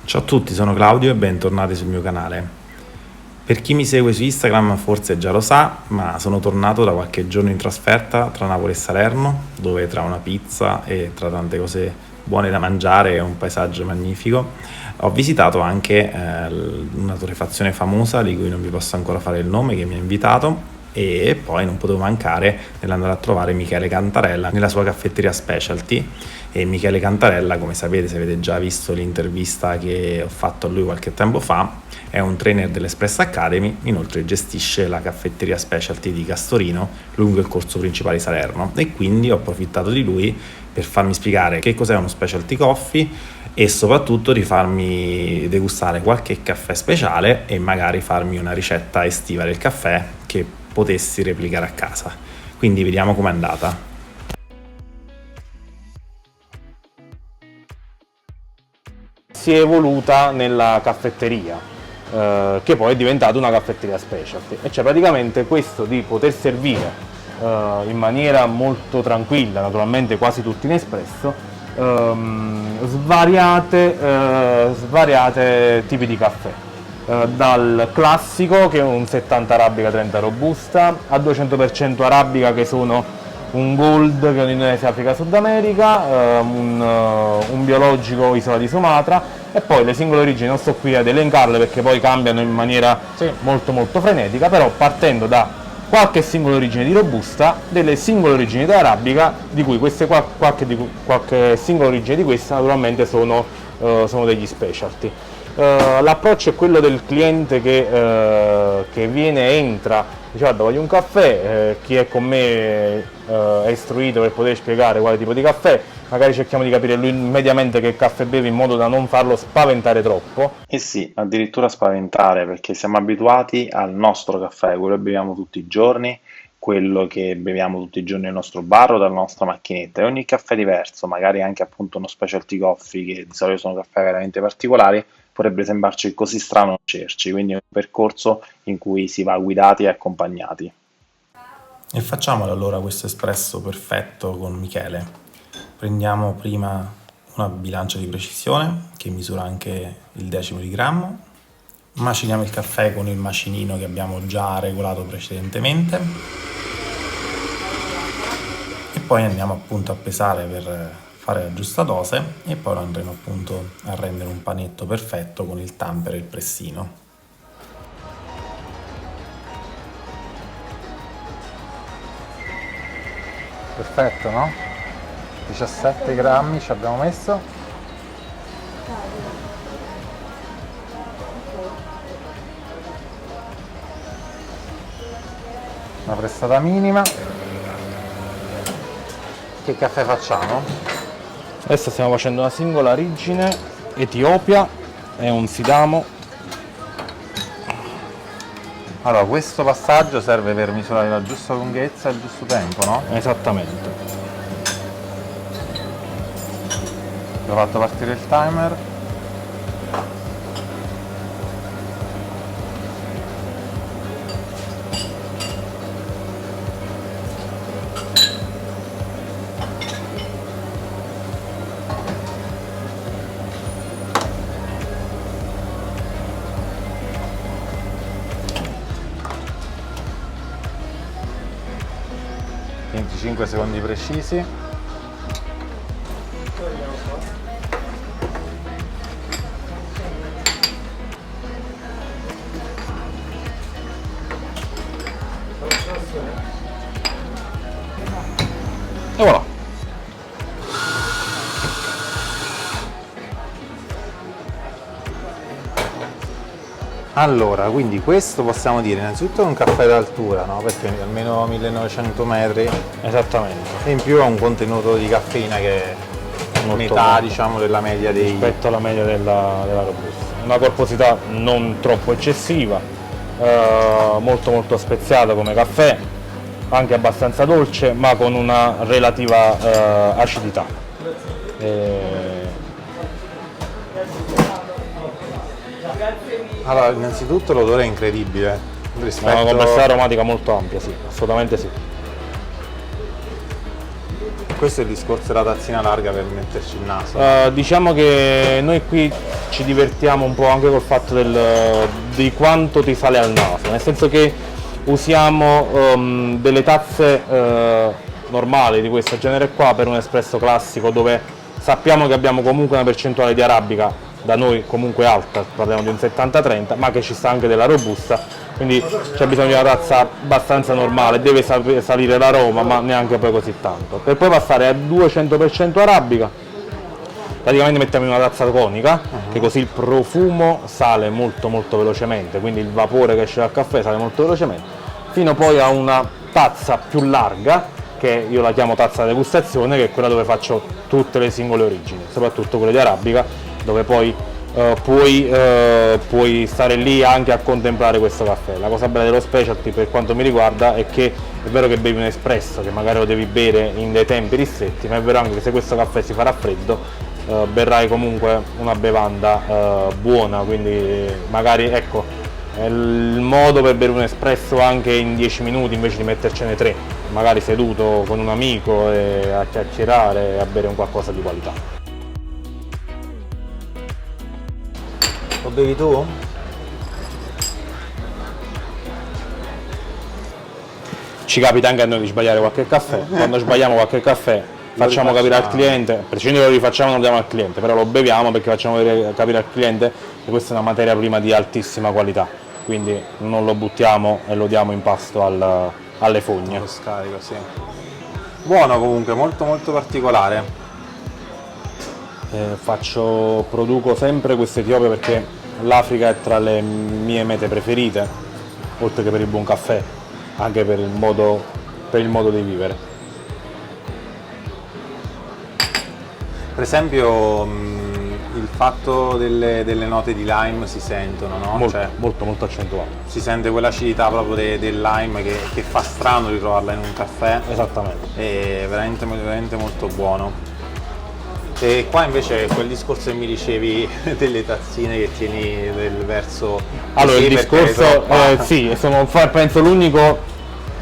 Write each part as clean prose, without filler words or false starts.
Ciao a tutti, sono Claudio e bentornati sul mio canale. Per chi mi segue su Instagram forse già lo sa, ma sono tornato da qualche giorno in trasferta tra Napoli e Salerno, dove tra una pizza e tra tante cose buone da mangiare e un paesaggio magnifico, ho visitato anche una torrefazione famosa di cui non vi posso ancora fare il nome, che mi ha invitato, e poi non potevo mancare nell'andare a trovare Michele Cantarella nella sua caffetteria specialty. E Michele Cantarella, come sapete, se avete già visto l'intervista che ho fatto a lui qualche tempo fa, è un trainer dell'Espress Academy, inoltre gestisce la caffetteria specialty di Castorino lungo il corso principale di Salerno, e quindi ho approfittato di lui per farmi spiegare che cos'è uno specialty coffee e soprattutto di farmi degustare qualche caffè speciale e magari farmi una ricetta estiva del caffè che potessi replicare a casa. Quindi vediamo com'è andata. Si è evoluta nella caffetteria, che poi è diventata una caffetteria specialty, e cioè praticamente questo di poter servire in maniera molto tranquilla, naturalmente quasi tutti in espresso, svariate tipi di caffè, dal classico che è un 70 arabica 30 robusta, a 200% arabica che sono un gold che è un Indonesia, Africa, Sud America, un biologico isola di Sumatra, e poi le singole origini. Non sto qui ad elencarle perché poi cambiano in maniera molto frenetica, però partendo da qualche singola origine di robusta, delle singole origini di arabica, di cui qualche singola origine di questa naturalmente sono degli specialty. L'approccio è quello del cliente che entra, dice: guarda, voglio un caffè, chi è con me è istruito per poter spiegare quale tipo di caffè, magari cerchiamo di capire lui mediamente che caffè beve in modo da non farlo spaventare troppo. Eh sì, addirittura spaventare, perché siamo abituati al nostro caffè, quello che beviamo tutti i giorni, quello che beviamo tutti i giorni nel nostro bar o dalla nostra macchinetta, e ogni caffè diverso, magari anche appunto uno specialty coffee, che di solito sono caffè veramente particolari, potrebbe sembrarci così strano conoscerci, quindi è un percorso in cui si va guidati e accompagnati. E facciamolo allora questo espresso perfetto con Michele. Prendiamo prima una bilancia di precisione che misura anche il decimo di grammo, maciniamo il caffè con il macinino che abbiamo già regolato precedentemente e poi andiamo appunto a pesare per fare la giusta dose, e poi lo andremo appunto a rendere un panetto perfetto con il tamper e il pressino. Perfetto, no? 17 grammi ci abbiamo messo. Una pressata minima. Che caffè facciamo? Adesso stiamo facendo una singola origine, Etiopia, è un Sidamo. Allora, questo passaggio serve per misurare la giusta lunghezza e il giusto tempo, no? Esattamente. Ho fatto partire il timer. (25 secondi precisi). E voilà. Allora, quindi questo possiamo dire innanzitutto è un caffè d'altura, no? Perché è almeno 1900 metri, Esattamente. e in più ha un contenuto di caffeina che è metà, diciamo, della media dei... rispetto alla media della robusta. Una corposità non troppo eccessiva, molto speziata come caffè, anche abbastanza dolce, ma con una relativa acidità. Allora, innanzitutto l'odore è incredibile rispetto... Una complessità aromatica molto ampia, sì, assolutamente sì. questo è il discorso della tazzina larga per metterci il naso. Diciamo che noi qui ci divertiamo un po' anche col fatto di quanto ti sale al naso, nel senso che usiamo delle tazze normali di questo genere qua per un espresso classico, dove sappiamo che abbiamo comunque una percentuale di arabica da noi comunque alta, parliamo di un 70-30, ma che ci sta anche della robusta, quindi c'è bisogno di una tazza abbastanza normale, deve salire l'aroma, ma neanche poi così tanto. Per poi passare a 200% arabica, praticamente mettiamo in una tazza conica, che così il profumo sale molto velocemente, quindi il vapore che esce dal caffè sale molto velocemente, fino poi a una tazza più larga, che io la chiamo tazza da degustazione, che è quella dove faccio tutte le singole origini, soprattutto quelle di arabica, dove poi puoi stare lì anche a contemplare questo caffè. La cosa bella dello specialty per quanto mi riguarda è che è vero che bevi un espresso, che magari lo devi bere in dei tempi ristretti, ma è vero anche che se questo caffè si farà freddo berrai comunque una bevanda buona, quindi magari ecco è il modo per bere un espresso anche in 10 minuti invece di mettercene 3, magari seduto con un amico e a chiacchierare e a bere un qualcosa di qualità. Lo bevi tu? Ci capita anche a noi di sbagliare qualche caffè, quando sbagliamo qualche caffè facciamo capire al cliente, a prescindere da lo rifacciamo non lo diamo al cliente, però lo beviamo perché facciamo capire al cliente che questa è una materia prima di altissima qualità, quindi non lo buttiamo e lo diamo in pasto alle fogne. Lo scarico, sì. Buono comunque, molto particolare. Produco sempre questo Etiopia perché l'Africa è tra le mie mete preferite, oltre che per il buon caffè, anche per il modo di vivere. Per esempio il fatto delle note di lime si sentono, no? Molto accentuato. Si sente quell'acidità proprio del lime che fa strano ritrovarla in un caffè. Esattamente. È veramente molto buono. E qua invece quel discorso che mi dicevi delle tazzine che tieni del verso... Allora il discorso, sì, penso l'unico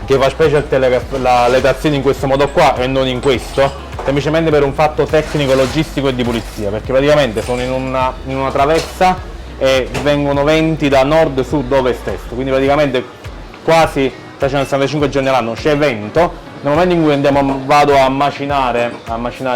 che fa specialty le tazzine in questo modo qua e non in questo, semplicemente per un fatto tecnico, logistico e di pulizia, perché praticamente sono in una traversa e vengono venti da nord, sud, ovest, est, quindi praticamente quasi 365 giorni all'anno c'è vento. Nel momento in cui vado a macinare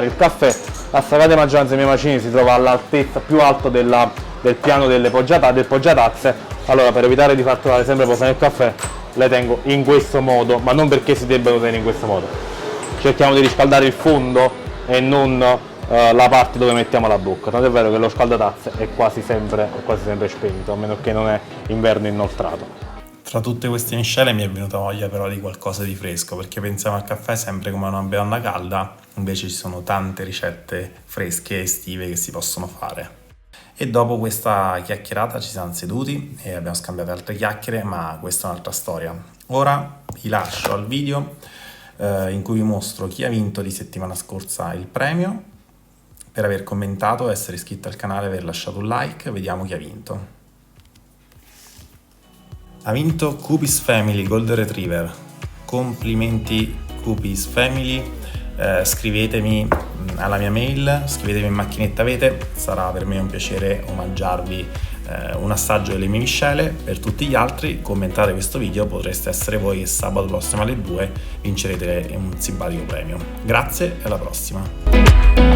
il caffè, la stragrande maggioranza dei miei macini si trova all'altezza più alta del piano del poggiatazze. Allora, per evitare di far trovare sempre posa nel caffè, le tengo in questo modo, ma non perché si debbano tenere in questo modo. Cerchiamo di riscaldare il fondo e non la parte dove mettiamo la bocca. Tanto è vero che lo scaldatazze è quasi sempre spento, a meno che non è inverno inoltrato. Tra tutte queste miscele mi è venuta voglia però di qualcosa di fresco, perché pensiamo al caffè sempre come a una bevanda calda, invece ci sono tante ricette fresche e estive che si possono fare. E dopo questa chiacchierata ci siamo seduti e abbiamo scambiato altre chiacchiere, ma questa è un'altra storia. Ora vi lascio al video in cui vi mostro chi ha vinto di settimana scorsa il premio. Per aver commentato, essere iscritto al canale e aver lasciato un like, vediamo chi ha vinto. Ha vinto Cupis Family Golden Retriever. Complimenti Cupis Family. Scrivetemi alla mia mail, scrivetemi in macchinetta avete, sarà per me un piacere omaggiarvi un assaggio delle mie miscele. Per tutti gli altri commentate questo video, potreste essere voi che sabato prossimo alle 2 vincerete un simpatico premio. Grazie e alla prossima.